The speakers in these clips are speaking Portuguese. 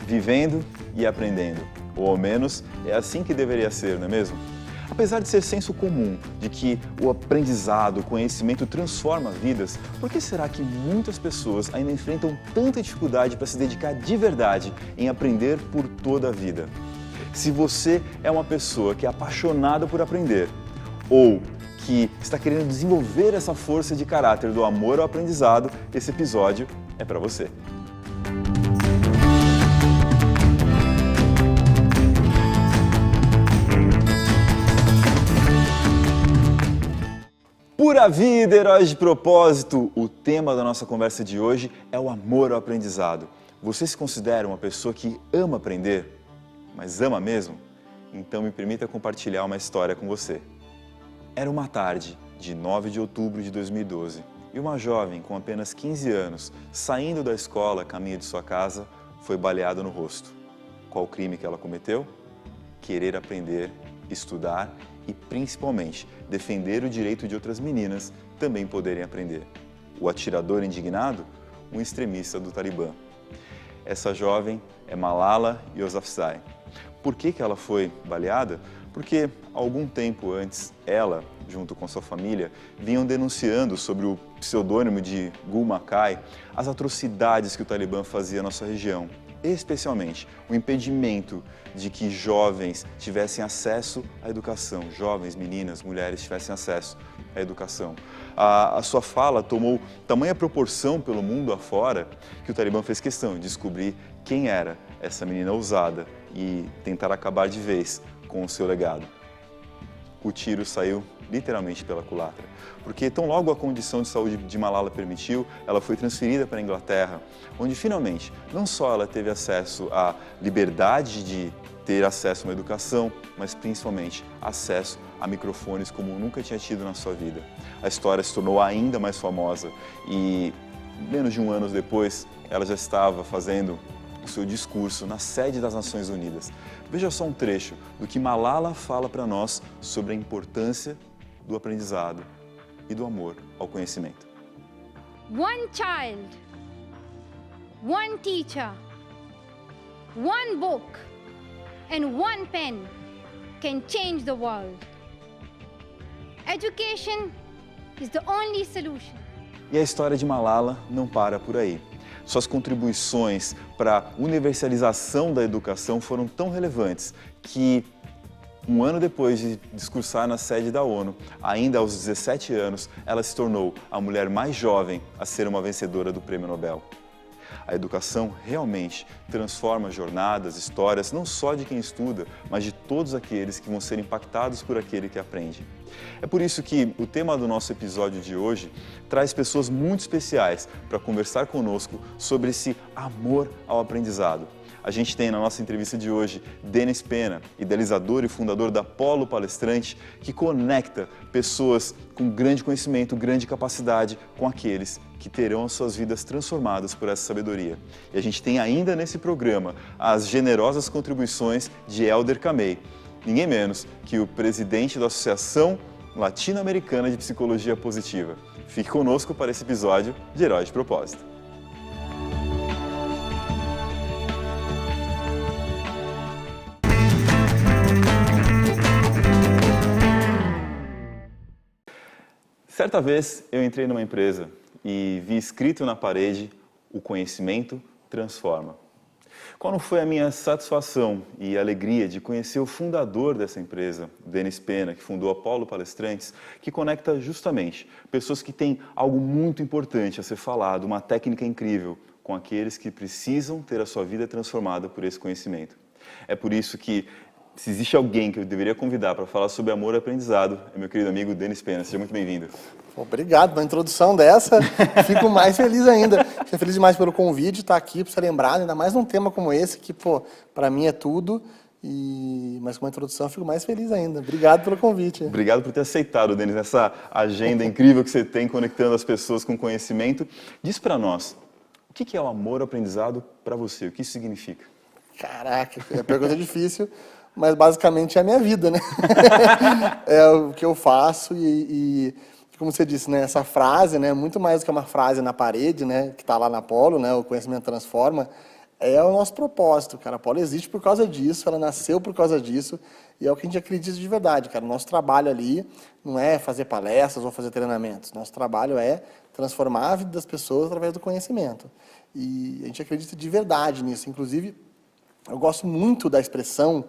vivendo e aprendendo. Ou ao menos é assim que deveria ser, não é mesmo? Apesar de ser senso comum de que o aprendizado, o conhecimento transforma vidas, por que será que muitas pessoas ainda enfrentam tanta dificuldade para se dedicar de verdade em aprender por toda a vida? Se você é uma pessoa que é apaixonada por aprender ou que está querendo desenvolver essa força de caráter do amor ao aprendizado, esse episódio é para você. Pura vida, heróis de propósito! O tema da nossa conversa de hoje é o amor ao aprendizado. Você se considera uma pessoa que ama aprender, mas ama mesmo? Então me permita compartilhar uma história com você. Era uma tarde de 9 de outubro de 2012 e uma jovem com apenas 15 anos, saindo da escola a caminho de sua casa, foi baleada no rosto. Qual o crime que ela cometeu? Querer aprender, estudar e, principalmente, defender o direito de outras meninas também poderem aprender. O atirador indignado? Um extremista do Talibã. Essa jovem é Malala Yousafzai. Por que ela foi baleada? Porque, algum tempo antes, ela, junto com sua família, vinham denunciando sobre o pseudônimo de Gul Makai as atrocidades que o Talibã fazia na nossa região. Especialmente o impedimento de que jovens tivessem acesso à educação, jovens, meninas, mulheres tivessem acesso à educação. A sua fala tomou tamanha proporção pelo mundo afora que o Talibã fez questão de descobrir quem era essa menina ousada e tentar acabar de vez com o seu legado. O tiro saiu literalmente pela culatra, porque tão logo a condição de saúde de Malala permitiu, ela foi transferida para a Inglaterra, onde finalmente não só ela teve acesso à liberdade de ter acesso a uma educação, mas principalmente acesso a microfones como nunca tinha tido na sua vida. A história se tornou ainda mais famosa e menos de um ano depois ela já estava fazendo o seu discurso na sede das Nações Unidas. Veja só um trecho do que Malala fala para nós sobre a importância do aprendizado e do amor ao conhecimento. One child, one teacher, one book and one pen can change the world. Education is the only solution. E a história de Malala não para por aí. Suas contribuições para a universalização da educação foram tão relevantes que, um ano depois de discursar na sede da ONU, ainda aos 17 anos, ela se tornou a mulher mais jovem a ser uma vencedora do Prêmio Nobel. A educação realmente transforma jornadas, histórias, não só de quem estuda, mas de todos aqueles que vão ser impactados por aquele que aprende. É por isso que o tema do nosso episódio de hoje traz pessoas muito especiais para conversar conosco sobre esse amor ao aprendizado. A gente tem na nossa entrevista de hoje Denis Pena, idealizador e fundador da Polo Palestrante, que conecta pessoas com grande conhecimento, grande capacidade com aqueles que terão as suas vidas transformadas por essa sabedoria. E a gente tem ainda nesse programa as generosas contribuições de Helder Camei, ninguém menos que o presidente da Associação Latino-Americana de Psicologia Positiva. Fique conosco para esse episódio de Herói de Propósito. Certa vez eu entrei numa empresa e vi escrito na parede: o conhecimento transforma. Qual não foi a minha satisfação e alegria de conhecer o fundador dessa empresa, Denis Pena, que fundou a Polo Palestrantes, que conecta justamente pessoas que têm algo muito importante a ser falado, uma técnica incrível, com aqueles que precisam ter a sua vida transformada por esse conhecimento. É por isso que, se existe alguém que eu deveria convidar para falar sobre amor e aprendizado, é meu querido amigo Denis Pena. Seja muito bem-vindo. Obrigado pela introdução dessa. Fico mais feliz ainda. Fico feliz demais pelo convite, estar aqui para ser lembrado, ainda mais num tema como esse, que, para mim é tudo. Mas com a introdução eu fico mais feliz ainda. Obrigado pelo convite. Obrigado por ter aceitado, Denis, essa agenda incrível que você tem conectando as pessoas com conhecimento. Diz para nós, o que é o amor ao aprendizado para você? O que isso significa? Caraca, a pergunta é difícil. Mas basicamente é a minha vida, né? É o que eu faço e como você disse, né? Essa frase, né? Muito mais do que uma frase na parede, né? Que está lá na Polo, né? O conhecimento transforma. É o nosso propósito, cara. A Polo existe por causa disso, ela nasceu por causa disso, e é o que a gente acredita de verdade, cara. O nosso trabalho ali não é fazer palestras ou fazer treinamentos. Nosso trabalho é transformar a vida das pessoas através do conhecimento. E a gente acredita de verdade nisso. Inclusive, eu gosto muito da expressão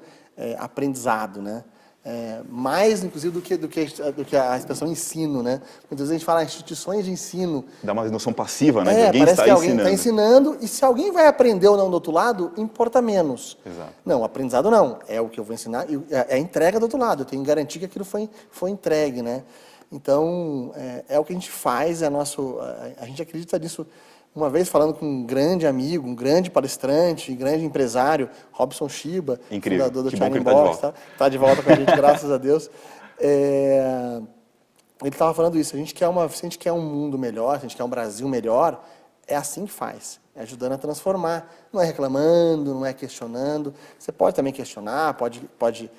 aprendizado, né? Mais, inclusive, do que a expressão ensino, né? Muitas vezes a gente fala instituições de ensino. Dá uma noção passiva, né? De alguém Parece está que alguém ensinando. está ensinando, e se alguém vai aprender ou não do outro lado, importa menos. Exato. Não, aprendizado não. É o que eu vou ensinar, e é a entrega do outro lado. Eu tenho que garantir que aquilo foi entregue, né? Então, é o que a gente faz, a gente acredita nisso. Uma vez falando com um grande amigo, um grande palestrante, um grande empresário, Robson Shiba, Incrível. fundador do Que bom que Shining ele tá de Box, volta. tá de volta com a gente, graças a Deus. Ele estava falando isso, se a gente quer um mundo melhor, se a gente quer um Brasil melhor, é assim que faz, é ajudando a transformar. Não é reclamando, não é questionando. Você pode também questionar, pode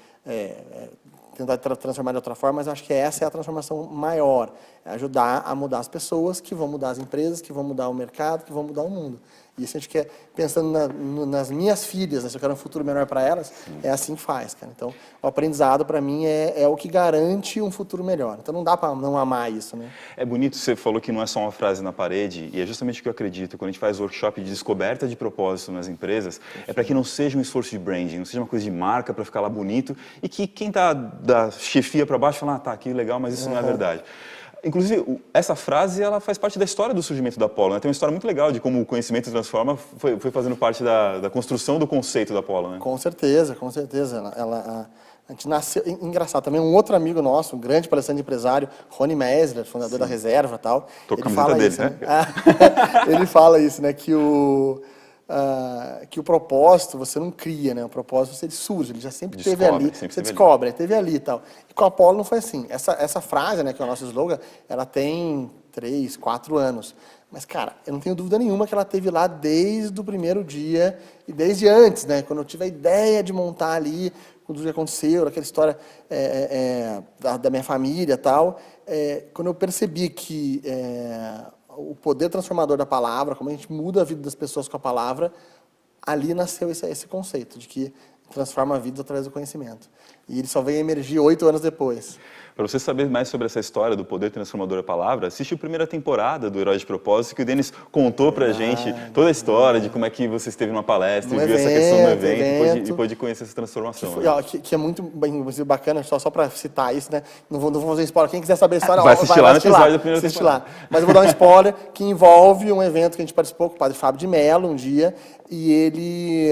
tentar transformar de outra forma, mas eu acho que essa é a transformação maior. É ajudar a mudar as pessoas, que vão mudar as empresas, que vão mudar o mercado, que vão mudar o mundo. E isso a gente quer, pensando nas minhas filhas, né, se eu quero um futuro melhor para elas, é assim que faz, cara. Então, o aprendizado, para mim, é o que garante um futuro melhor. Então, não dá para não amar isso, né? É bonito, você falou que não é só uma frase na parede, e é justamente o que eu acredito. Quando a gente faz workshop de descoberta de propósito nas empresas, é para que não seja um esforço de branding, não seja uma coisa de marca para ficar lá bonito, e que quem está da chefia para baixo fala, tá, que legal, mas isso não é verdade. Inclusive, essa frase ela faz parte da história do surgimento da Polo, né? Tem uma história muito legal de como o conhecimento transforma foi fazendo parte da construção do conceito da Polo, né? Com certeza, com certeza. A gente nasceu... Engraçado, também um outro amigo nosso, um grande palestrante empresário, Rony Mesler, fundador da Reserva e tal. Tô com a ele camiseta fala dele, isso, né? Ele fala isso, né? Que o propósito você não cria, né? O propósito você surge, ele já sempre esteve ali, você descobre, teve ali e tal. E com a Apollo não foi assim. Essa frase, né, que é o nosso slogan, ela tem 3, 4 anos. Mas, cara, eu não tenho dúvida nenhuma que ela teve lá desde o primeiro dia e desde antes, né? Quando eu tive a ideia de montar ali, tudo que aconteceu, aquela história da minha família e tal, quando eu percebi que o poder transformador da palavra, como a gente muda a vida das pessoas com a palavra, ali nasceu esse conceito de que transforma a vida através do conhecimento. E ele só veio emergir 8 anos depois. Para você saber mais sobre essa história do poder transformador da palavra, assiste a primeira temporada do Herói de Propósito, que o Denis contou pra gente toda a história de como é que você esteve numa palestra e viu essa questão do evento e pôde conhecer essa transformação. Que é muito bacana, só para citar isso, né? Não vou fazer spoiler. Quem quiser saber a história, vai assistir lá no episódio da primeira temporada. Mas eu vou dar um spoiler que envolve um evento que a gente participou com o padre Fábio de Mello um dia, e ele...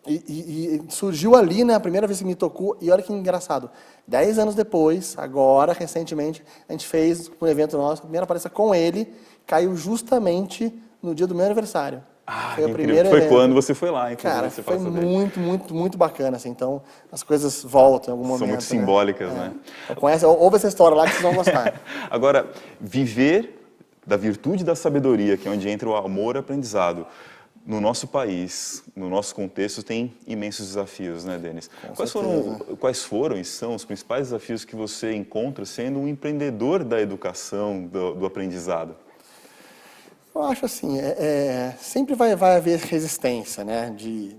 E surgiu ali, né, a primeira vez que me tocou, e olha que engraçado, 10 anos depois, agora, recentemente, a gente fez um evento nosso, a primeira palestra com ele, caiu justamente no dia do meu aniversário. Foi o primeiro evento. Foi quando você foi lá, inclusive. Cara, foi muito bacana, assim, então as coisas voltam em algum momento. São muito simbólicas, né? Então, ouve essa história lá que vocês vão gostar. Agora, viver da virtude da sabedoria, que é onde entra o amor e o aprendizado, no nosso país, no nosso contexto, tem imensos desafios, né, Denis? Quais foram e são os principais desafios que você encontra sendo um empreendedor da educação, do aprendizado? Eu acho assim, sempre vai haver resistência, né, de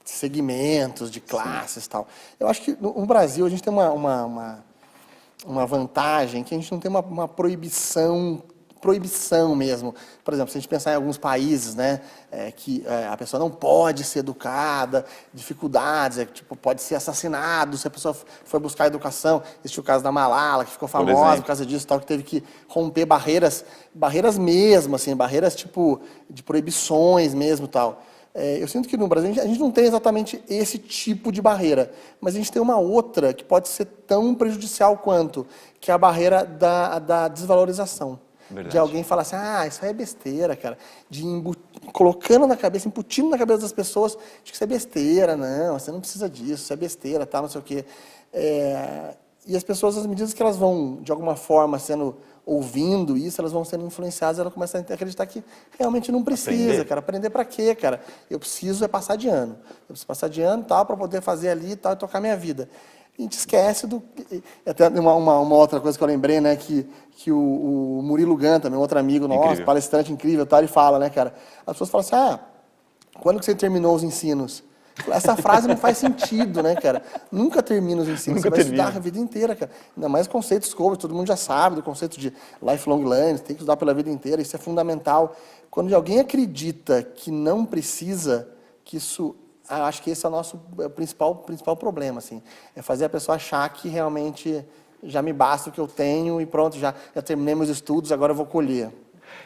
segmentos, de classes e tal. Eu acho que no Brasil a gente tem uma vantagem que a gente não tem uma proibição mesmo. Por exemplo, se a gente pensar em alguns países, né, que a pessoa não pode ser educada, dificuldades, tipo, pode ser assassinado se a pessoa for buscar educação. Existe o caso da Malala, que ficou famosa por causa disso, tal, que teve que romper barreiras mesmo, assim, barreiras tipo de proibições mesmo, tal. Eu sinto que no Brasil a gente não tem exatamente esse tipo de barreira, mas a gente tem uma outra que pode ser tão prejudicial quanto, que é a barreira da desvalorização. Verdade. De alguém falar assim, isso aí é besteira, cara. Colocando na cabeça, imputindo na cabeça das pessoas de que isso é besteira, não, você não precisa disso, isso é besteira, tal, não sei o quê. E as pessoas, às medidas que elas vão, de alguma forma, ouvindo isso, elas vão sendo influenciadas, elas começam a acreditar que realmente não precisa, cara. Aprender pra quê, cara? Eu preciso passar de ano. Eu preciso passar de ano, tal, para poder fazer ali, tal, e tocar minha vida. A gente esquece do... Até uma outra coisa que eu lembrei, né, que o Murilo Gun, também, outro amigo nosso, palestrante incrível, tal, ele fala, né, cara, as pessoas falam assim, quando que você terminou os ensinos? Essa frase não faz sentido, né, cara? Nunca termina os ensinos, Nunca você vai termina. estudar a vida inteira, cara. Ainda mais conceitos como, todo mundo já sabe do conceito de lifelong learning, tem que estudar pela vida inteira, isso é fundamental. Quando alguém acredita que não precisa, que isso, acho que esse é o nosso principal problema, assim. É fazer a pessoa achar que realmente já me basta o que eu tenho e pronto, já terminei meus estudos, agora eu vou colher.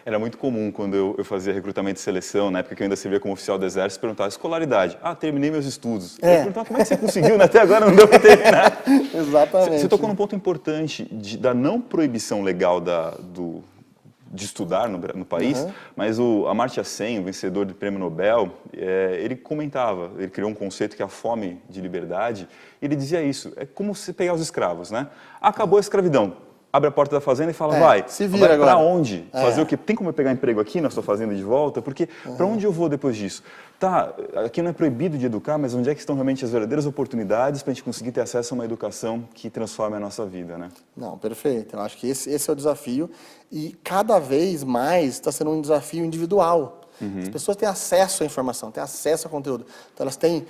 Era muito comum quando eu fazia recrutamento e seleção, na época que eu ainda servia como oficial do Exército, perguntar escolaridade. Ah, terminei meus estudos. Eu perguntava, como é que você conseguiu, né? Até agora não deu para terminar. Exatamente. Você tocou num ponto importante da não proibição legal de estudar no país, mas o Amartya Sen, o vencedor do Prêmio Nobel, ele comentava, ele criou um conceito que é a fome de liberdade, e ele dizia isso, é como se pegar os escravos, né? Acabou a escravidão. Abre a porta da fazenda e fala, vai, se vira agora. Para onde? Fazer o quê? Tem como eu pegar emprego aqui na sua fazenda de volta? Porque para onde eu vou depois disso? Tá, aqui não é proibido de educar, mas onde é que estão realmente as verdadeiras oportunidades para a gente conseguir ter acesso a uma educação que transforme a nossa vida, né? Não, perfeito. Eu acho que esse é o desafio e cada vez mais está sendo um desafio individual. As pessoas têm acesso à informação, têm acesso ao conteúdo. Então, elas têm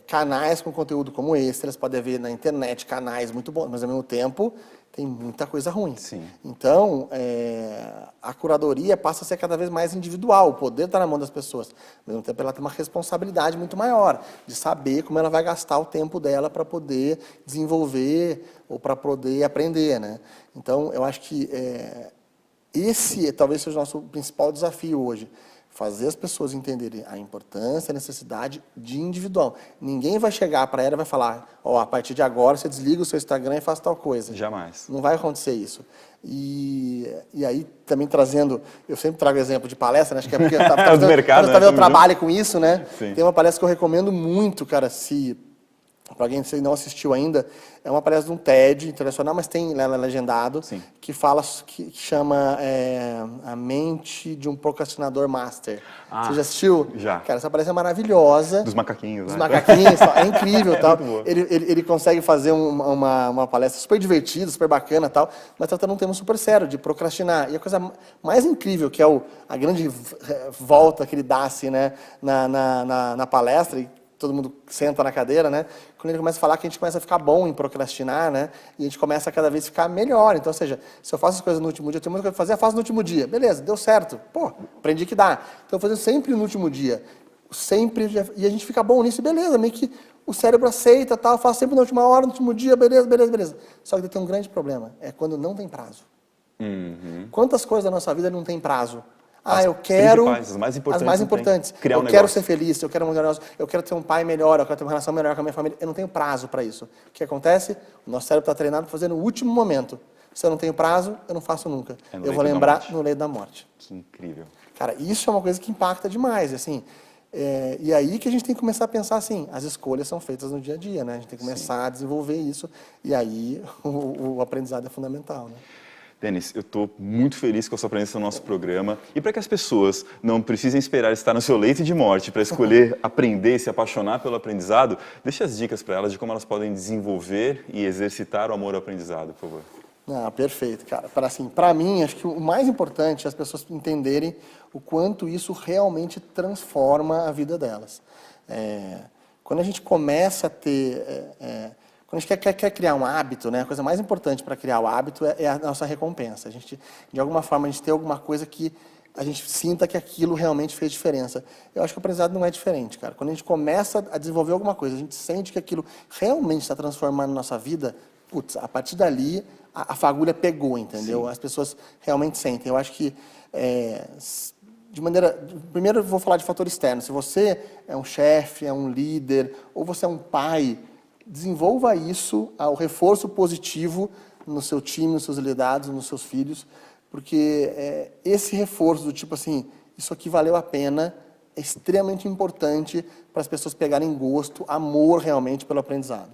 canais com conteúdo como esse, elas podem ver na internet canais muito bons, mas, ao mesmo tempo, tem muita coisa ruim. Sim. Então, a curadoria passa a ser cada vez mais individual, o poder está na mão das pessoas. Ao mesmo tempo, ela tem uma responsabilidade muito maior de saber como ela vai gastar o tempo dela para poder desenvolver ou para poder aprender, né? Então, eu acho que esse talvez seja o nosso principal desafio hoje. Fazer as pessoas entenderem a importância, a necessidade de individual. Ninguém vai chegar para ela e vai falar, a partir de agora você desliga o seu Instagram e faz tal coisa. Jamais. Não vai acontecer isso. E aí, também trazendo, eu sempre trago exemplo de palestra, né? Acho que é porque Do mercado, eu né? trabalho com isso, né? Sim. Tem uma palestra que eu recomendo muito, cara, para alguém que não assistiu ainda, é uma palestra de um TED internacional, mas tem legendado, Sim. que fala, que chama A Mente de um Procrastinador Master. Você já assistiu? Já. Cara, essa palestra é maravilhosa. Dos macaquinhos, Dos né? macaquinhos, é incrível, tal. Muito boa. Ele consegue fazer uma palestra super divertida, super bacana, tal, mas tratando um tema super sério, de procrastinar. E a coisa mais incrível, que é a grande volta que ele dá, assim, né, na palestra, e todo mundo senta na cadeira, né? Quando ele começa a falar que a gente começa a ficar bom em procrastinar, né? E a gente começa a cada vez ficar melhor. Então, ou seja, se eu faço as coisas no último dia, eu tenho muita coisa para fazer, eu faço no último dia. Beleza, deu certo. Pô, aprendi que dá. Então, eu vou fazer sempre no último dia. Sempre, e a gente fica bom nisso, beleza, meio que o cérebro aceita, tal, faço sempre na última hora, no último dia, beleza. Só que tem um grande problema, é quando não tem prazo. Quantas coisas da nossa vida não tem prazo? Eu quero as mais importantes. as mais importantes. Criar um eu quero negócio. ser feliz, eu quero um negócio, eu quero ter um pai melhor, eu quero ter uma relação melhor com a minha família. Eu não tenho prazo para isso. O que acontece? O nosso cérebro está treinado para fazer no último momento. Se eu não tenho prazo, eu não faço nunca. Eu vou lembrar no leito da morte. Que incrível. Cara, isso é uma coisa que impacta demais, assim. E aí que a gente tem que começar a pensar assim, as escolhas são feitas no dia a dia, né? A gente tem que começar a desenvolver isso, e aí o aprendizado é fundamental, né? Denis, eu estou muito feliz com a sua presença no nosso programa. E para que as pessoas não precisem esperar estar no seu leito de morte para escolher aprender e se apaixonar pelo aprendizado, deixe as dicas para elas de como elas podem desenvolver e exercitar o amor ao aprendizado, por favor. Perfeito, cara. Para mim, acho que o mais importante é as pessoas entenderem o quanto isso realmente transforma a vida delas. Quando a gente começa a ter... Quando a gente quer criar um hábito, né, a coisa mais importante para criar o hábito é a nossa recompensa. De alguma forma, a gente ter alguma coisa que a gente sinta que aquilo realmente fez diferença. Eu acho que o aprendizado não é diferente, cara. Quando a gente começa a desenvolver alguma coisa, a gente sente que aquilo realmente está transformando a nossa vida, putz, a partir dali, a fagulha pegou, entendeu? Sim. As pessoas realmente sentem. Eu acho que, primeiro eu vou falar de fator externo. Se você é um chefe, é um líder, ou você é um pai, desenvolva isso, o reforço positivo no seu time, nos seus liderados, nos seus filhos, porque esse reforço do tipo assim, isso aqui valeu a pena, é extremamente importante para as pessoas pegarem gosto, amor realmente pelo aprendizado.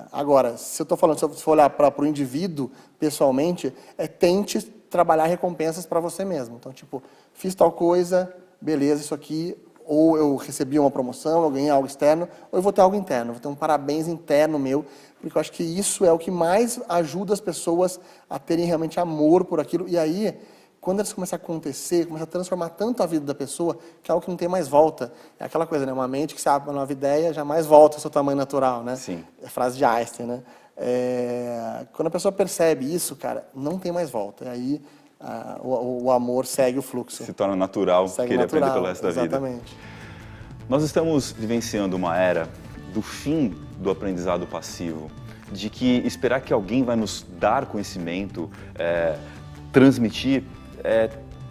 Agora, se eu for olhar para o indivíduo, pessoalmente, tente trabalhar recompensas para você mesmo. Então, tipo, fiz tal coisa, beleza, isso aqui... ou eu recebi uma promoção, eu ganhei algo externo, ou eu vou ter algo interno, vou ter um parabéns interno meu, porque eu acho que isso é o que mais ajuda as pessoas a terem realmente amor por aquilo. E aí, quando eles começam a acontecer, começa a transformar tanto a vida da pessoa, que é algo que não tem mais volta. É aquela coisa, né? Uma mente que se abre uma nova ideia, jamais volta ao seu tamanho natural, né? Sim. É frase de Einstein, né? Quando a pessoa percebe isso, cara, não tem mais volta. E aí o amor segue o fluxo. Se torna natural Segue querer natural, aprender pelo resto da vida. exatamente. Nós estamos vivenciando uma era do fim do aprendizado passivo, de que esperar que alguém vai nos dar conhecimento, transmitir,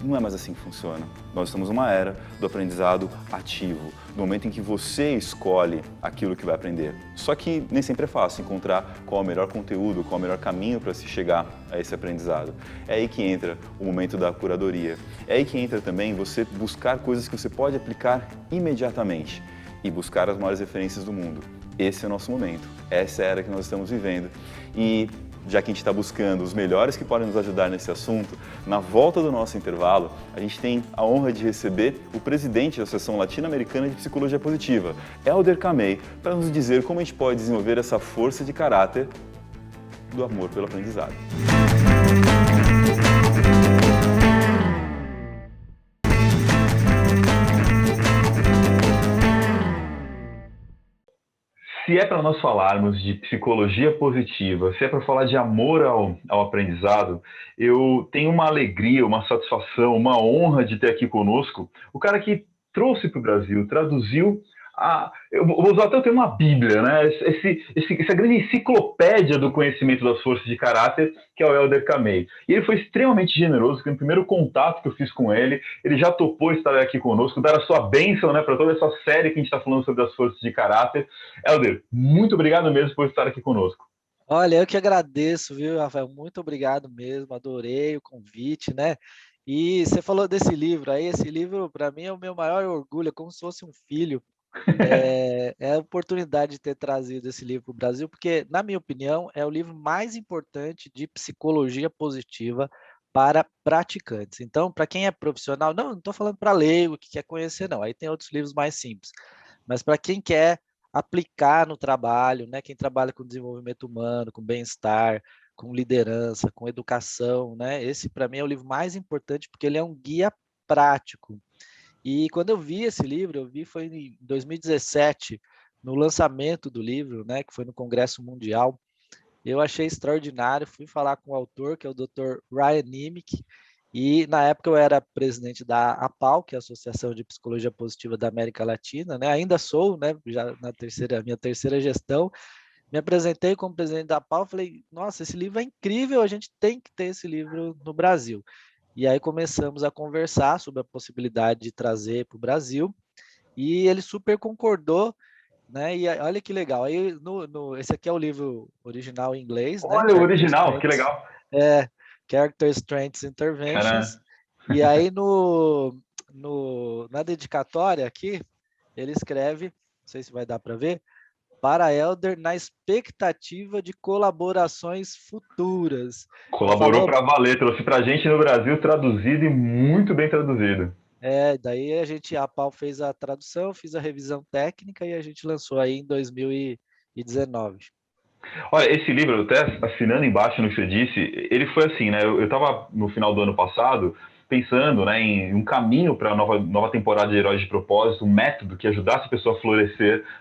não é mais assim que funciona. Nós estamos numa era do aprendizado ativo, do momento em que você escolhe aquilo que vai aprender. Só que nem sempre é fácil encontrar qual é o melhor conteúdo, qual é o melhor caminho para se chegar a esse aprendizado. É aí que entra o momento da curadoria. É aí que entra também você buscar coisas que você pode aplicar imediatamente e buscar as maiores referências do mundo. Esse é o nosso momento, essa é a era que nós estamos vivendo. E já que a gente está buscando os melhores que podem nos ajudar nesse assunto, na volta do nosso intervalo, a gente tem a honra de receber o presidente da Associação Latino-Americana de Psicologia Positiva, Helder Camey, para nos dizer como a gente pode desenvolver essa força de caráter do amor pelo aprendizado. Se é para nós falarmos de psicologia positiva, se é para falar de amor ao aprendizado, eu tenho uma alegria, uma satisfação, uma honra de ter aqui conosco o cara que trouxe para o Brasil, traduziu eu vou usar até o termo uma bíblia, né? Essa grande enciclopédia do conhecimento das forças de caráter, que é o Helder Camey. E ele foi extremamente generoso, porque no primeiro contato que eu fiz com ele, ele já topou estar aqui conosco, dar a sua bênção, né, para toda essa série que a gente está falando sobre as forças de caráter. Helder, muito obrigado mesmo por estar aqui conosco. Olha, eu que agradeço, viu, Rafael? Muito obrigado mesmo, adorei o convite, né? E você falou desse livro aí, esse livro para mim é o meu maior orgulho, é como se fosse um filho. É a oportunidade de ter trazido esse livro para o Brasil, porque, na minha opinião, é o livro mais importante de psicologia positiva para praticantes. Então, para quem é profissional, não estou falando para leigo que quer conhecer, não. Aí tem outros livros mais simples. Mas para quem quer aplicar no trabalho, né? Quem trabalha com desenvolvimento humano, com bem-estar, com liderança, com educação, né? Esse, para mim, é o livro mais importante, porque ele é um guia prático. E quando eu vi esse livro, foi em 2017, no lançamento do livro, né, que foi no Congresso Mundial. Eu achei extraordinário, fui falar com o autor, que é o Dr. Ryan Nimick, e na época eu era presidente da APAL, que é a Associação de Psicologia Positiva da América Latina, né? Ainda sou, né, já na minha terceira gestão. Me apresentei como presidente da APAL, falei, nossa, esse livro é incrível, a gente tem que ter esse livro no Brasil. E aí começamos a conversar sobre a possibilidade de trazer para o Brasil, e ele super concordou, né? E olha que legal. Aí esse aqui é o livro original em inglês, né? Olha o original, que legal. Character Strengths Interventions. Caramba. E aí na dedicatória aqui, ele escreve, não sei se vai dar para ver, para Helder na expectativa de colaborações futuras. Colaborou para valer, trouxe para a gente no Brasil traduzido e muito bem traduzido. Daí a APAL fez a tradução, fiz a revisão técnica e a gente lançou aí em 2019. Olha, esse livro, até assinando embaixo no que você disse, ele foi assim, né? Eu estava no final do ano passado pensando, né, em um caminho para a nova temporada de Heróis de Propósito, um método que ajudasse a pessoa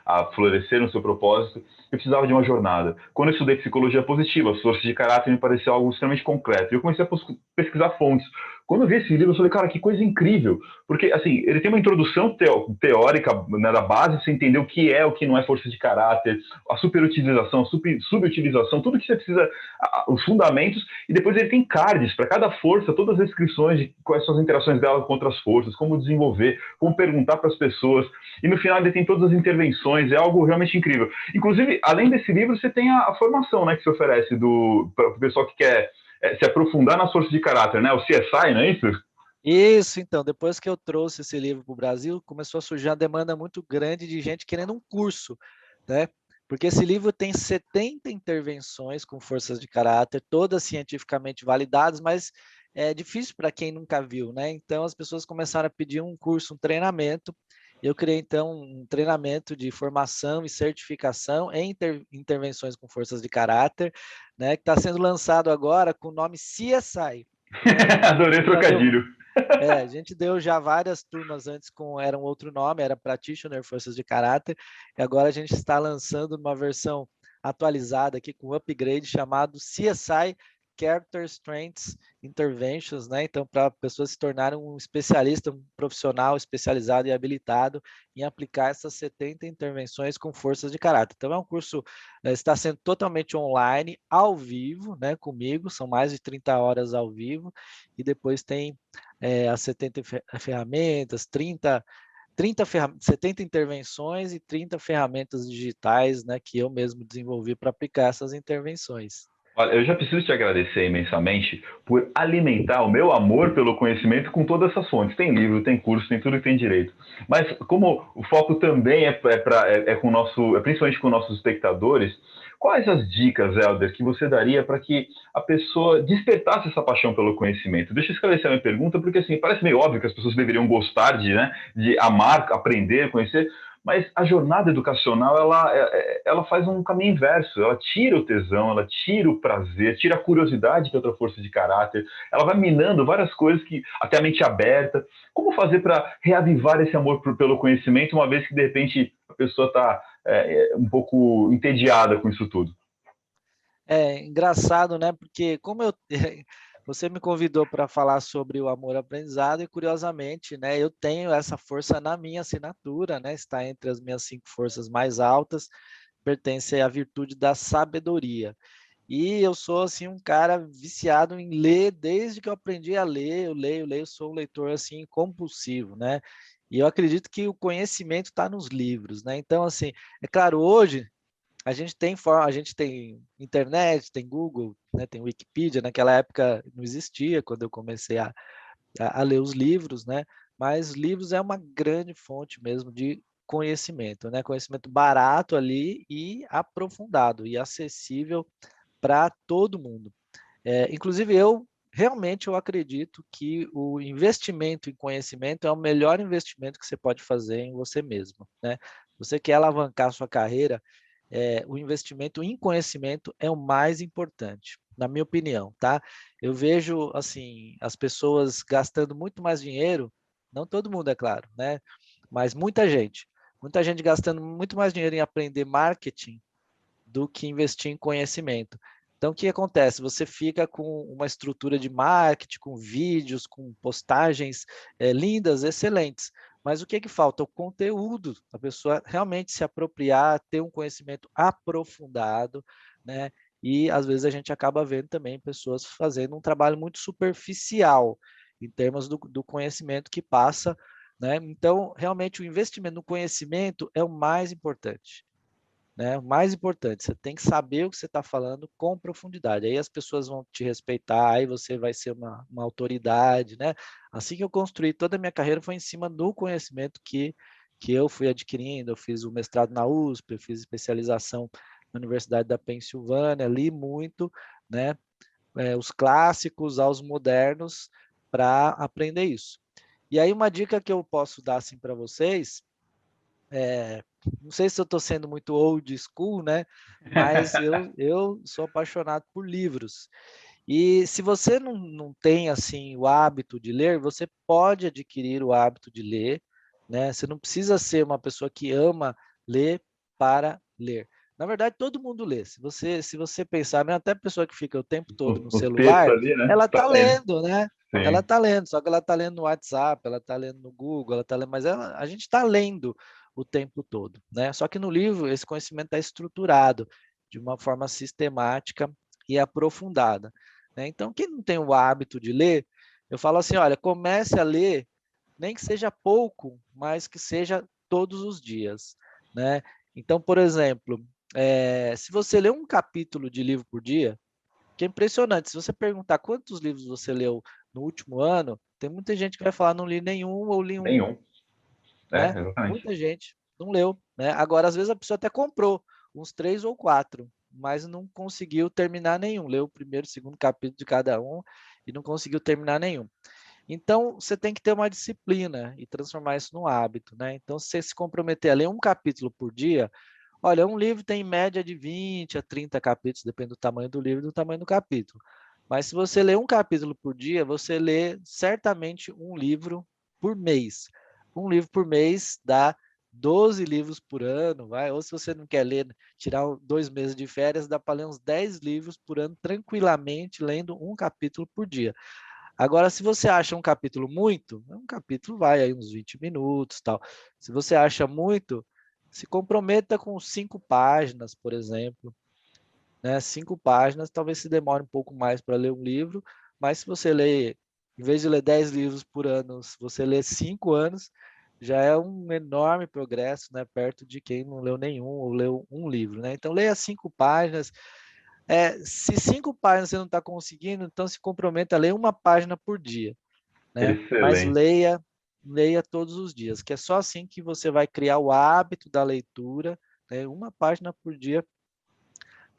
a florescer no seu propósito. Eu precisava de uma jornada. Quando eu estudei psicologia positiva, as forças de caráter me pareceu algo extremamente concreto. E eu comecei a pesquisar fontes. Quando eu vi esse livro, eu falei, cara, que coisa incrível. Porque, assim, ele tem uma introdução teórica, né, da base, você entender o que não é força de caráter, a superutilização, a subutilização, tudo que você precisa, os fundamentos. E depois ele tem cards para cada força, todas as descrições de quais são as interações dela com outras forças, como desenvolver, como perguntar para as pessoas. E no final ele tem todas as intervenções, é algo realmente incrível. Inclusive, além desse livro, você tem a formação, né, que se oferece para o pessoal que quer se aprofundar nas forças de caráter, né? O CSI, não é isso? Isso, então, depois que eu trouxe esse livro para o Brasil, começou a surgir uma demanda muito grande de gente querendo um curso, né? Porque esse livro tem 70 intervenções com forças de caráter, todas cientificamente validadas, mas é difícil para quem nunca viu, né? Então, as pessoas começaram a pedir um curso, um treinamento. Eu criei, então, um treinamento de formação e certificação em intervenções com forças de caráter, né, que está sendo lançado agora com o nome CSI, Adorei o Já deu, trocadilho. a gente deu já várias turmas antes era um outro nome, era Practitioner Forças de Caráter, e agora a gente está lançando uma versão atualizada aqui com upgrade chamado CSI Character Strengths Interventions, né? Então, para pessoas se tornarem um especialista, um profissional especializado e habilitado em aplicar essas 70 intervenções com forças de caráter. Então, é um curso, está sendo totalmente online, ao vivo, né? Comigo, são mais de 30 horas ao vivo, e depois tem as 70 ferramentas, 70 intervenções e 30 ferramentas digitais, né, que eu mesmo desenvolvi para aplicar essas intervenções. Olha, eu já preciso te agradecer imensamente por alimentar o meu amor pelo conhecimento com todas essas fontes. Tem livro, tem curso, tem tudo que tem direito. Mas como o foco também com principalmente com nossos espectadores, quais as dicas, Helder, que você daria para que a pessoa despertasse essa paixão pelo conhecimento? Deixa eu esclarecer a minha pergunta, porque assim, parece meio óbvio que as pessoas deveriam gostar de amar, aprender, conhecer, mas a jornada educacional, ela faz um caminho inverso. Ela tira o tesão, ela tira o prazer, tira a curiosidade, que é outra força de caráter. Ela vai minando várias coisas, que até a mente aberta. Como fazer para reavivar esse amor pelo conhecimento, uma vez que, de repente, a pessoa está um pouco entediada com isso tudo? É engraçado, né? Porque você me convidou para falar sobre o amor ao aprendizado e, curiosamente, né, eu tenho essa força na minha assinatura, né? Está entre as minhas 5 forças mais altas, pertence à virtude da sabedoria. E eu sou, assim, um cara viciado em ler, desde que eu aprendi a ler, eu leio, sou um leitor, assim, compulsivo, né? E eu acredito que o conhecimento está nos livros, né? Então, assim, é claro, hoje a gente tem internet, tem Google, né, tem Wikipedia. Naquela época não existia quando eu comecei a ler os livros, né? Mas livros é uma grande fonte mesmo de conhecimento, né? Conhecimento barato ali e aprofundado e acessível para todo mundo. Inclusive realmente eu acredito que o investimento em conhecimento é o melhor investimento que você pode fazer em você mesmo, né? Você quer alavancar a sua carreira, o investimento em conhecimento é o mais importante, na minha opinião, tá? Eu vejo, assim, as pessoas gastando muito mais dinheiro, não todo mundo, é claro, né? Mas muita gente gastando muito mais dinheiro em aprender marketing do que investir em conhecimento. Então, o que acontece? Você fica com uma estrutura de marketing, com vídeos, com postagens lindas, excelentes. Mas o que falta? O conteúdo. A pessoa realmente se apropriar, ter um conhecimento aprofundado, né? E, às vezes, a gente acaba vendo também pessoas fazendo um trabalho muito superficial em termos do conhecimento que passa, né? Então, realmente, o investimento no conhecimento é o mais importante, né? O mais importante, você tem que saber o que você está falando com profundidade. Aí as pessoas vão te respeitar, aí você vai ser uma autoridade, né? Assim que eu construí toda a minha carreira foi em cima do conhecimento que eu fui adquirindo. Eu fiz o mestrado na USP, eu fiz especialização na Universidade da Pensilvânia, li muito, né? Os clássicos aos modernos para aprender isso. E aí uma dica que eu posso dar assim para vocês não sei se eu estou sendo muito old school, né? Mas eu sou apaixonado por livros. E se você não tem assim o hábito de ler, você pode adquirir o hábito de ler, né? Você não precisa ser uma pessoa que ama ler para ler. Na verdade, todo mundo lê. Se você pensar, né, até a pessoa que fica o tempo todo no O texto celular, ali, né? ela Tá está lendo. lendo, né? Ela Sim. está lendo, só que ela está lendo no WhatsApp, ela está lendo no Google, ela está lendo, mas a gente está lendo o tempo todo, né? Só que no livro esse conhecimento está estruturado de uma forma sistemática e aprofundada, né? Então, quem não tem o hábito de ler, eu falo assim, olha, comece a ler, nem que seja pouco, mas que seja todos os dias, né? Então, por exemplo, se você lê um capítulo de livro por dia, que é impressionante, se você perguntar quantos livros você leu no último ano, tem muita gente que vai falar, não li nenhum ou li um, Nenhum. né? Exatamente. Muita gente não leu, né? Agora, às vezes a pessoa até comprou uns 3 ou 4, mas não conseguiu terminar nenhum. Leu o primeiro, segundo capítulo de cada um e não conseguiu terminar nenhum. Então, você tem que ter uma disciplina e transformar isso num hábito, né? Então, se você se comprometer a ler um capítulo por dia, olha, um livro tem em média de 20 a 30 capítulos, depende do tamanho do livro e do tamanho do capítulo. Mas se você lê um capítulo por dia, você lê certamente um livro por mês. Um livro por mês dá 12 livros por ano, vai? Ou se você não quer ler, tirar 2 meses de férias, dá para ler uns 10 livros por ano tranquilamente, lendo um capítulo por dia. Agora, se você acha um capítulo muito, um capítulo vai aí uns 20 minutos, tal. Se você acha muito, se comprometa com 5 páginas, por exemplo. Né? 5 páginas, talvez se demore um pouco mais para ler um livro, mas se você ler, em vez de ler 10 livros por ano, se você ler 5 anos, já é um enorme progresso, né? Perto de quem não leu nenhum ou leu um livro, né? Então, leia 5 páginas. Se 5 páginas você não está conseguindo, então se comprometa a ler uma página por dia, né? Mas Excelente. leia todos os dias, que é só assim que você vai criar o hábito da leitura, né? Uma página por dia.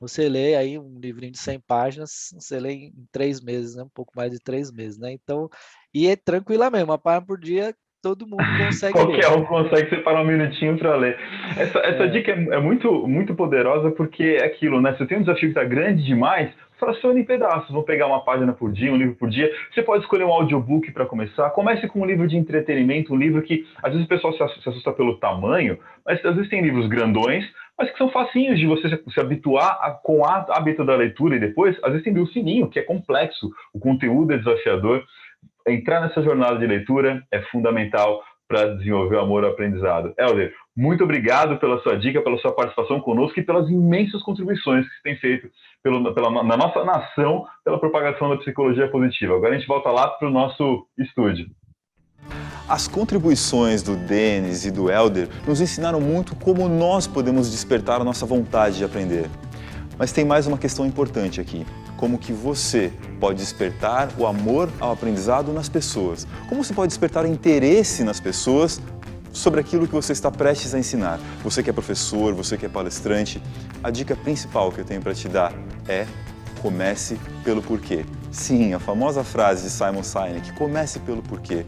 Você lê aí um livrinho de 100 páginas, você lê em 3 meses, né? Um pouco mais de 3 meses, né? Então, e é tranquila mesmo, uma página por dia, todo mundo consegue ler. Qualquer um consegue separar um minutinho para ler. Essa dica é muito, muito poderosa porque é aquilo, né? Se tem um desafio que está grande demais, fracione em pedaços. Vou pegar uma página por dia, um livro por dia. Você pode escolher um audiobook para começar. Comece com um livro de entretenimento, um livro que às vezes o pessoal se assusta pelo tamanho, mas às vezes tem livros grandões, mas que são facinhos de você se habituar com o hábito da leitura e depois, às vezes tem livro fininho, que é complexo, o conteúdo é desafiador. Entrar nessa jornada de leitura é fundamental para desenvolver o amor ao aprendizado. Helder, muito obrigado pela sua dica, pela sua participação conosco e pelas imensas contribuições que você tem feito na nossa nação pela propagação da psicologia positiva. Agora a gente volta lá para o nosso estúdio. As contribuições do Denis e do Helder nos ensinaram muito como nós podemos despertar a nossa vontade de aprender. Mas tem mais uma questão importante aqui. Como que você pode despertar o amor ao aprendizado nas pessoas? Como você pode despertar o interesse nas pessoas sobre aquilo que você está prestes a ensinar? Você que é professor, você que é palestrante, a dica principal que eu tenho para te dar é: comece pelo porquê. Sim, a famosa frase de Simon Sinek, comece pelo porquê.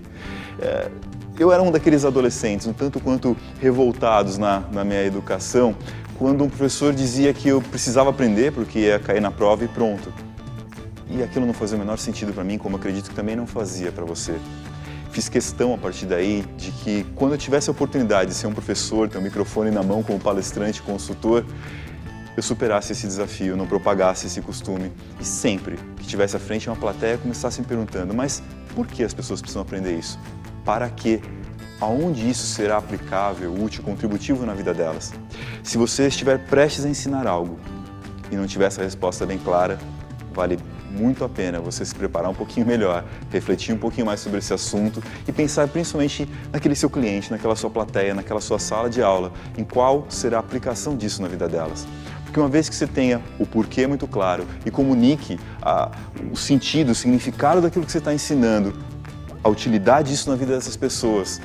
Eu era um daqueles adolescentes, um tanto quanto revoltados na minha educação, quando um professor dizia que eu precisava aprender porque ia cair na prova e pronto. E aquilo não fazia o menor sentido para mim, como acredito que também não fazia para você. Fiz questão, a partir daí, de que quando eu tivesse a oportunidade de ser um professor, ter um microfone na mão como palestrante, consultor, eu superasse esse desafio, não propagasse esse costume e sempre que tivesse à frente uma plateia, começasse me perguntando: mas por que as pessoas precisam aprender isso? Para quê? Aonde isso será aplicável, útil, contributivo na vida delas? Se você estiver prestes a ensinar algo e não tiver essa resposta bem clara, vale muito a pena você se preparar um pouquinho melhor, refletir um pouquinho mais sobre esse assunto e pensar principalmente naquele seu cliente, naquela sua plateia, naquela sua sala de aula, em qual será a aplicação disso na vida delas. Porque uma vez que você tenha o porquê muito claro e comunique o sentido, o significado daquilo que você está ensinando, a utilidade disso na vida dessas pessoas,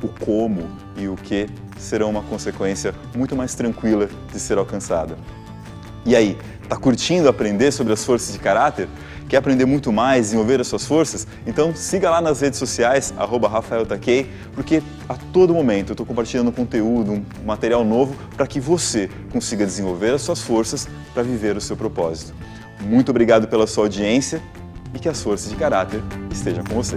o como e o que serão uma consequência muito mais tranquila de ser alcançada. E aí, tá curtindo aprender sobre as forças de caráter? Quer aprender muito mais, desenvolver as suas forças? Então siga lá nas redes sociais, @RafaelTakei, porque a todo momento eu estou compartilhando conteúdo, um material novo para que você consiga desenvolver as suas forças para viver o seu propósito. Muito obrigado pela sua audiência e que as forças de caráter estejam com você.